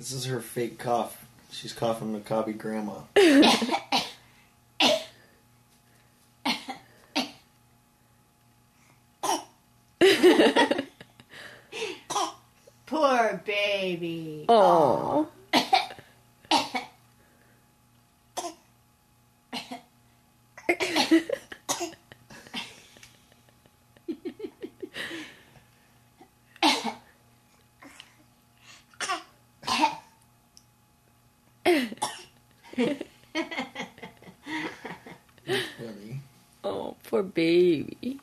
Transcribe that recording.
This is her fake cough. She's coughing the cobby grandma. Poor baby. Oh. Funny. Oh, poor baby.